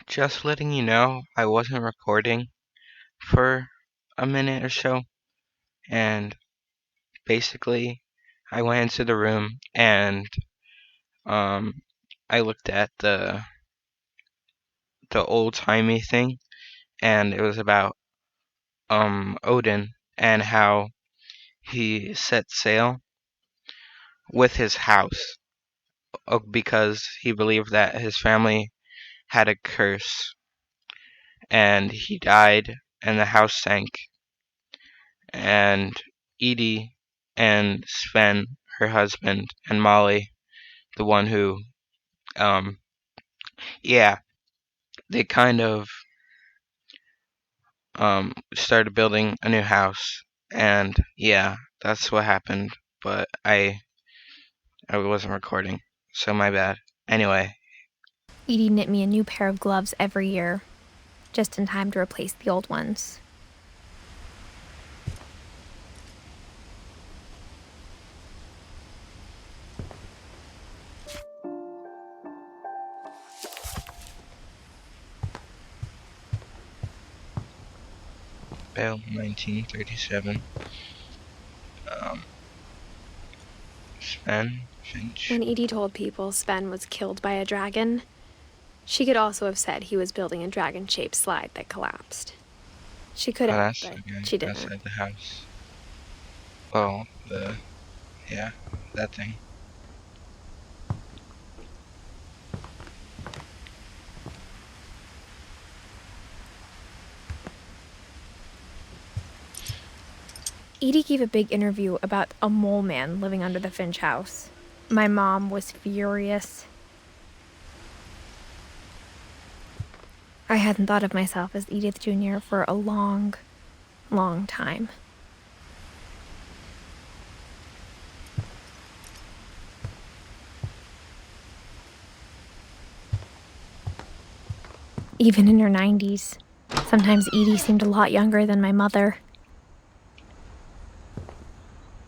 Just letting you know, I wasn't recording for a minute or so, and basically, I went into the room and um, I looked at the old timey thing, and it was about Odin and how he set sail with his house because he believed that his family had a curse, and he died, and the house sank, and Edie and Sven, her husband, and Molly, the one who, um, yeah, they kind of started building a new house, and yeah, that's what happened. But I wasn't recording, so my bad. Anyway, Edie knit me a new pair of gloves every year, just in time to replace the old ones. Bell, 1937. Sven, Finch. When Edie told people Sven was killed by a dragon, she could also have said he was building a dragon-shaped slide that collapsed. She could Oh, have, that's but the guy she didn't. outside the house. Oh, yeah, that thing. Edie gave a big interview about a mole man living under the Finch house. My mom was furious. I hadn't thought of myself as Edith Jr. for a long, long time. Even in her 90s, sometimes Edie seemed a lot younger than my mother.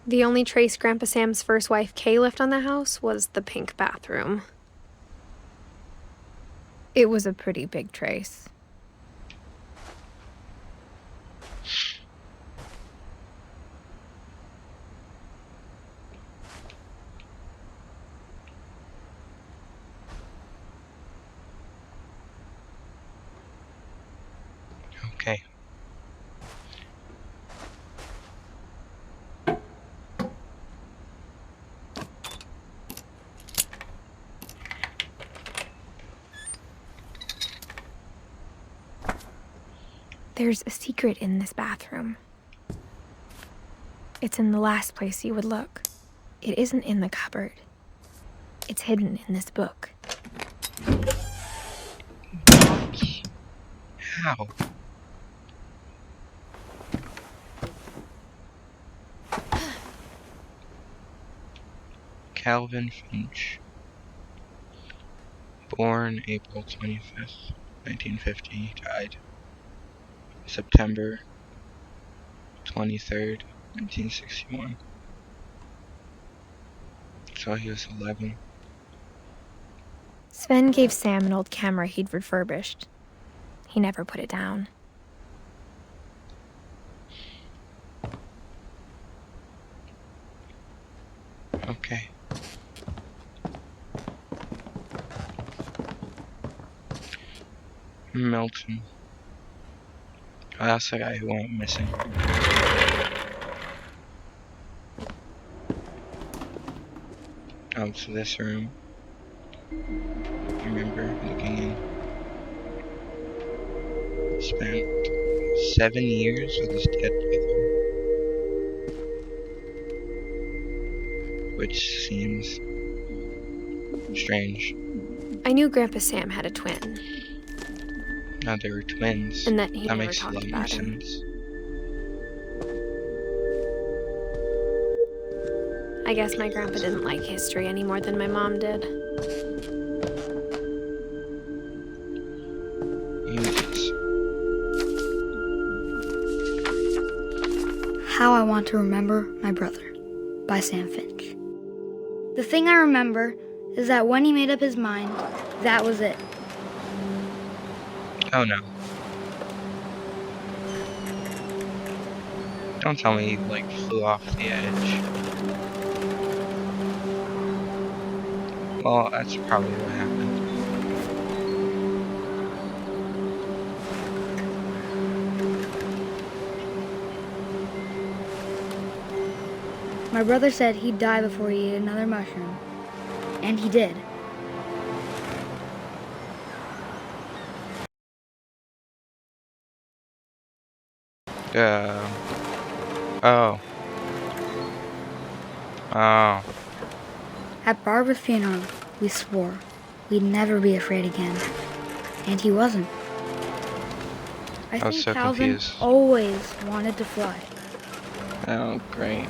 The only trace Grandpa Sam's first wife, Kay, left on the house was the pink bathroom. It was a pretty big trace. Okay. There's a secret in this bathroom. It's in the last place you would look. It isn't in the cupboard. It's hidden in this book. How? Calvin Finch. Born April 25th, 1950. Died September 23rd, 1961. So he was 11. Sven gave Sam an old camera he'd refurbished. He never put it down. Okay. Milton. Oh, that's the guy who went missing. Oh, so this room. I remember looking in. Spent 7 years with his dead brother. Which seems strange. I knew Grandpa Sam had a twin. Now they were twins. And that he That never makes a talked lot more about him. sense. I guess my grandpa didn't like history any more than my mom did. Images. How I Want to Remember My Brother by Sam Finch. The thing I remember is that when he made up his mind, that was it. Oh no. Don't tell me he, like, flew off the edge. Well, that's probably what happened. My brother said he'd die before he ate another mushroom. And he did. Oh. Oh. At Barbara's funeral, we swore we'd never be afraid again. And he wasn't. I was think so Calvin confused. always wanted to fly. Oh, great.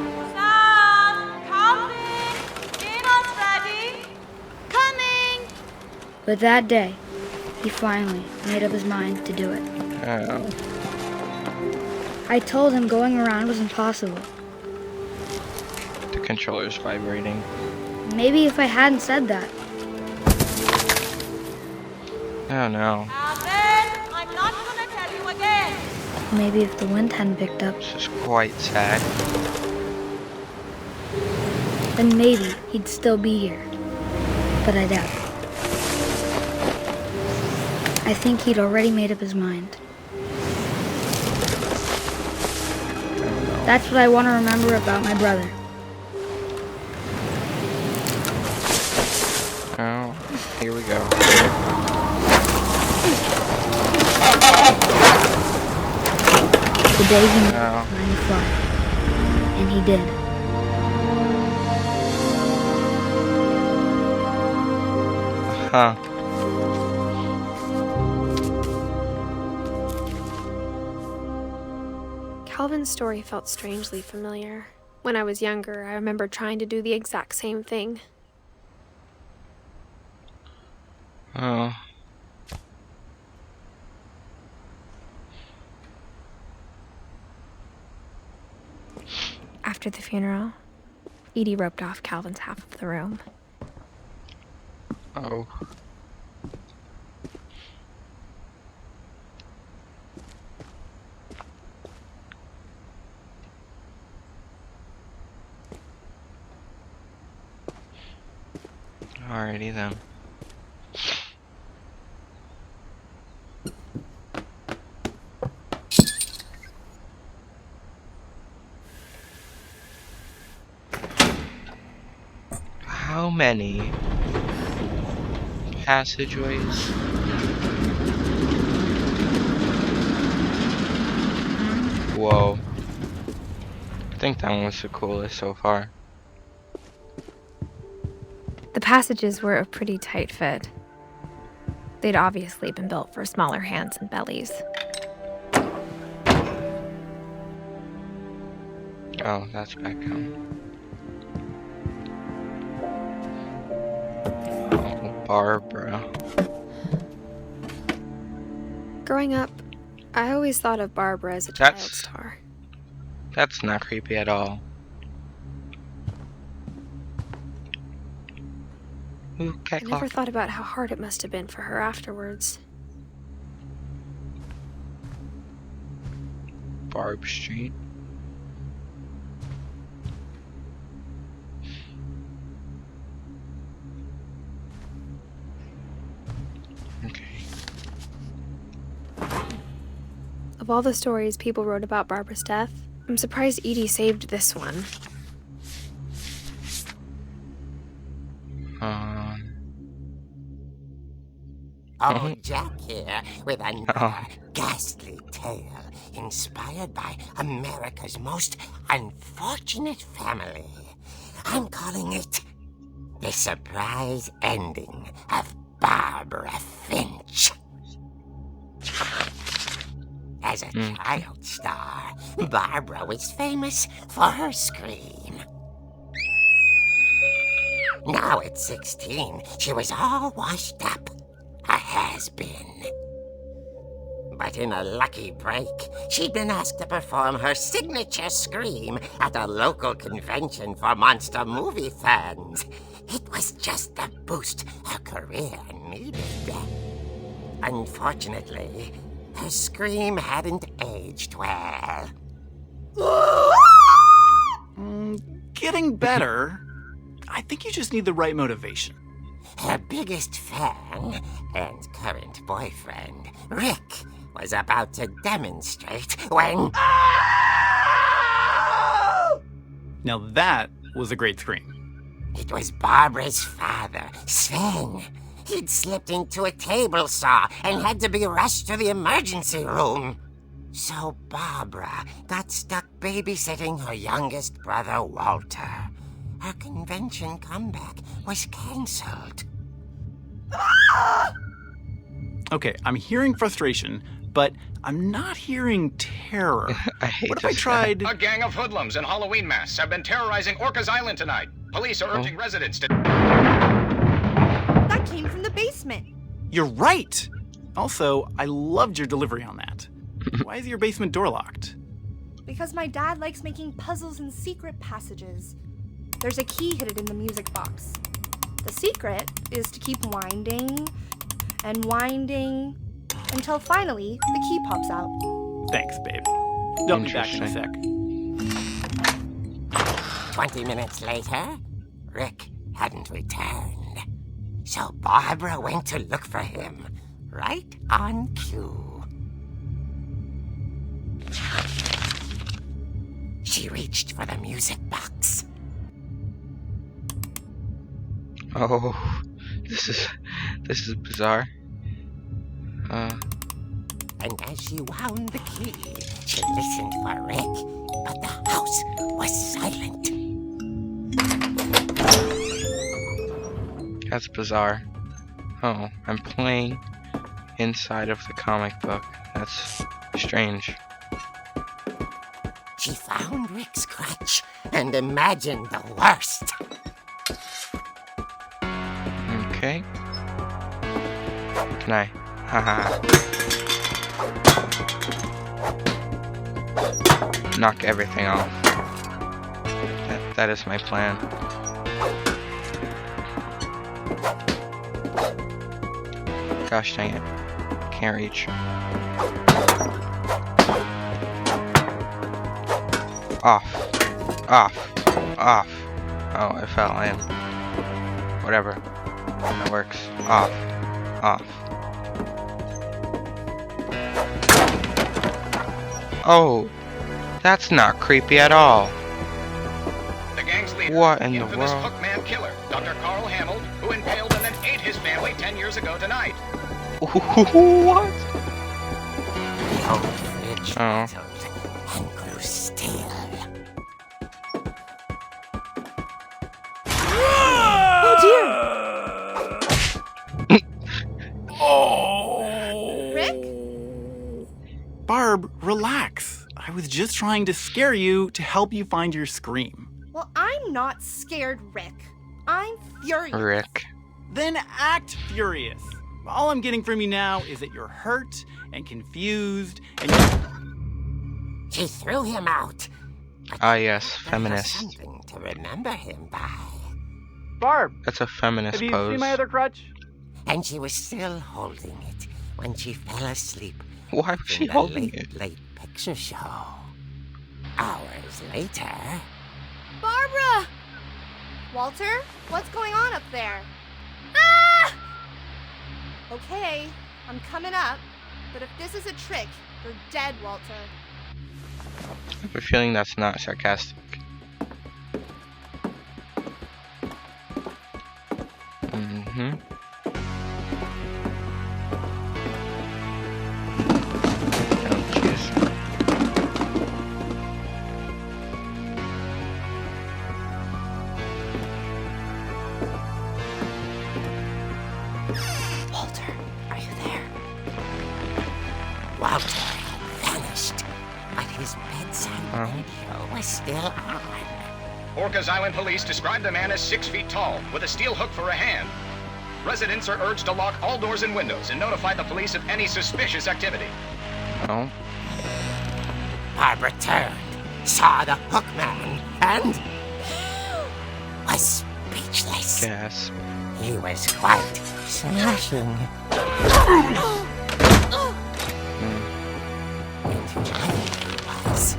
Sam! Calvin! Dinner's ready! Coming! But that day, he finally made up his mind to do it. Oh. I told him going around was impossible. The controller's vibrating. Maybe if I hadn't said that. Oh no. Calvin! I'm not gonna tell you again! Maybe if the wind hadn't picked up, This is quite sad. then maybe he'd still be here. But I doubt it. I think he'd already made up his mind. That's what I want to remember about my brother. Oh, here we go. The day he made Oh. up his mind to fly. And he did. Huh. Calvin's story felt strangely familiar. When I was younger, I remember trying to do the exact same thing. Oh. After the funeral, Edie roped off Calvin's half of the room. Oh. Alrighty then. How many passageways? Whoa. I think that one was the coolest so far. The passages were a pretty tight fit. They'd obviously been built for smaller hands and bellies. Oh, that's back home. Oh, Barbara. Growing up, I always thought of Barbara as a child That's- star. That's not creepy at all. Ooh, cat I never clock. thought about how hard it must have been for her afterwards. Barb Street. Okay. Of all the stories people wrote about Barbara's death, I'm surprised Edie saved this one. Old Jack here with another Oh. ghastly tale inspired by America's most unfortunate family. I'm calling it The Surprise Ending of Barbara Finch. As a child star, Barbara was famous for her scream. Now at 16, she was all washed up. A has-been. But in a lucky break, she'd been asked to perform her signature scream at a local convention for monster movie fans. It was just the boost her career needed. Unfortunately, her scream hadn't aged well. Getting better. I think you just need the right motivation. Her biggest fan and current boyfriend, Rick, was about to demonstrate when... Now that was a great scream. It was Barbara's father, Sven. He'd slipped into a table saw and had to be rushed to the emergency room. So Barbara got stuck babysitting her youngest brother, Walter. Her convention comeback was cancelled. Okay, I'm hearing frustration, but I'm not hearing terror. I hate What if I this tried... A gang of hoodlums in Halloween masks have been terrorizing Orcas Island tonight. Police are urging residents to... That came from the basement. You're right! Also, I loved your delivery on that. Why is your basement door locked? Because my dad likes making puzzles and secret passages. There's a key hidden in the music box. The secret is to keep winding and winding until finally the key pops out. Thanks, babe. They'll be back in a sec. 20 minutes later, Rick hadn't returned. So Barbara went to look for him, right on cue. She reached for the music box. Oh, this is bizarre. And as she wound the key, she listened for Rick, but the house was silent. That's bizarre. Oh, I'm playing inside of the comic book. That's strange. She found Rick's crutch and imagined the worst. Okay. Can I? Haha. Knock everything off. That is my plan. Gosh dang it. Can't reach. Off. Off. Off. Oh, I fell in. Whatever. That works. Off. Off. Oh, that's not creepy at all. The gang's leader, What in the the infamous world? Hookman killer, Dr. Carl Hamel, who impaled and then ate his family 10 years ago tonight. What? The old fridge Oh. rattled and grew still. Rick? Barb, relax. I was just trying to scare you to help you find your scream. Well, I'm not scared, Rick. I'm furious. Rick. Then act furious. All I'm getting from you now is that you're hurt and confused and She threw him out. But Ah, yes, there was feminist. something to remember him by. Barb, That's a feminist have you pose. seen my other crutch? And she was still holding it when she fell asleep Why was she in the holding it? late picture show. Hours later, Barbara! Walter, what's going on up there? Ah! Okay, I'm coming up, but if this is a trick, you're dead, Walter. I have a feeling that's not sarcastic. Mm-hmm. Oh, jeez. Walter, are you there? Walter had vanished, but his bedside radio was still on. Orcas Island police describe the man as 6 feet tall, with a steel hook for a hand. Residents are urged to lock all doors and windows and notify the police of any suspicious activity. Oh. Barbara turned, saw the hook man, and was speechless. Gasp. He was quite smashing. And when he was,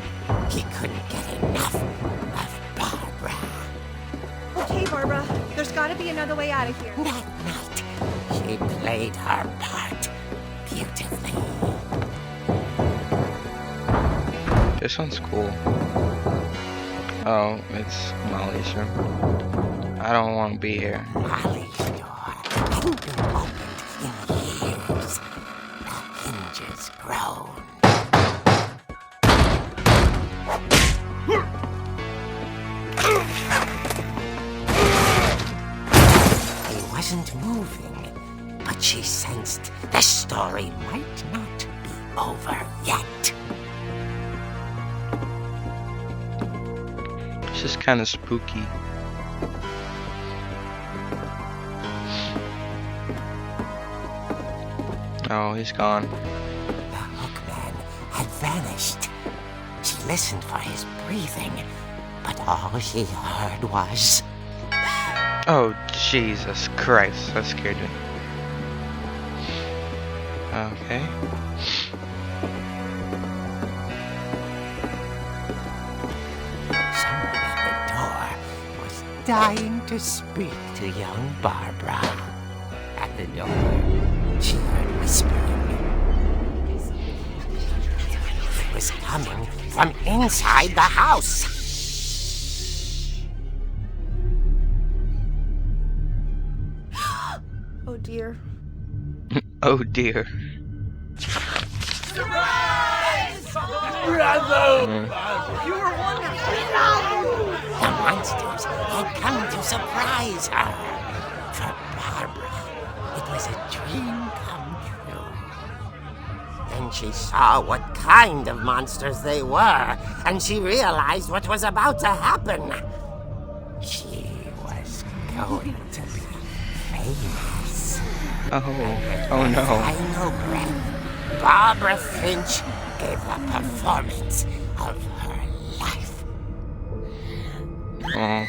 he couldn't get enough of Barbara. Okay, Barbara, there's gotta be another way out of here. That night, she played her part beautifully. This one's cool. Oh, it's Molly's room. I don't want to be here. Molly's door hadn't been opened in years. The hinges groaned. He wasn't moving, but she sensed the story might not be over yet. It's just kind of spooky. Oh, he's gone. The hookman had vanished. She listened for his breathing, but all she heard was... Oh, Jesus Christ. That scared me. Okay. Someone at the door was dying to speak to young Barbara. At the door, she heard whispering. It was coming from inside the house. Oh dear. Oh dear. The monsters had come to surprise her. For Barbara, it was a dream come true. Then she saw what kind of monsters they were, and she realized what was about to happen. She was going to be famous. Oh no. Final breath, Barbara Finch gave the performance of her life. Oh,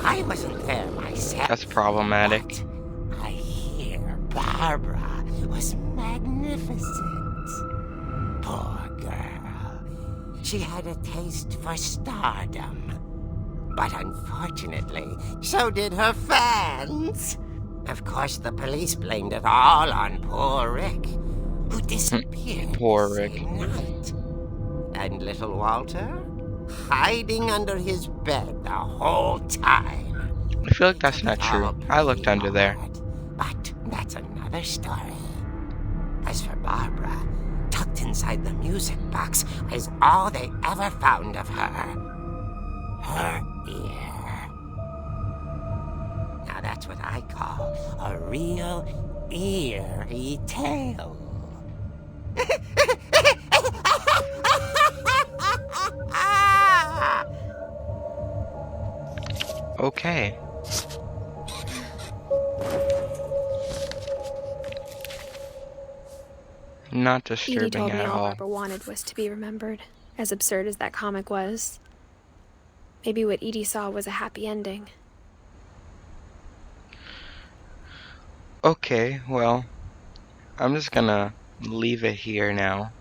I wasn't there myself. that's problematic. But I hear Barbara was magnificent. Poor girl. She had a taste for stardom. But unfortunately, so did her fans. Of course, the police blamed it all on poor Rick, who disappeared Poor the Rick. same night. And little Walter, hiding under his bed the whole time. I feel like that's not true. I looked under there. But that's another story. As for Barbara, tucked inside the music box is all they ever found of her. Her ear. Now that's what I call a real eerie tale. Okay. Not Edie disturbing told me at all all. Barbara wanted was to be remembered, as absurd as that comic was. Maybe what Edie saw was a happy ending. Okay, well, I'm just gonna leave it here now.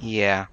Yeah.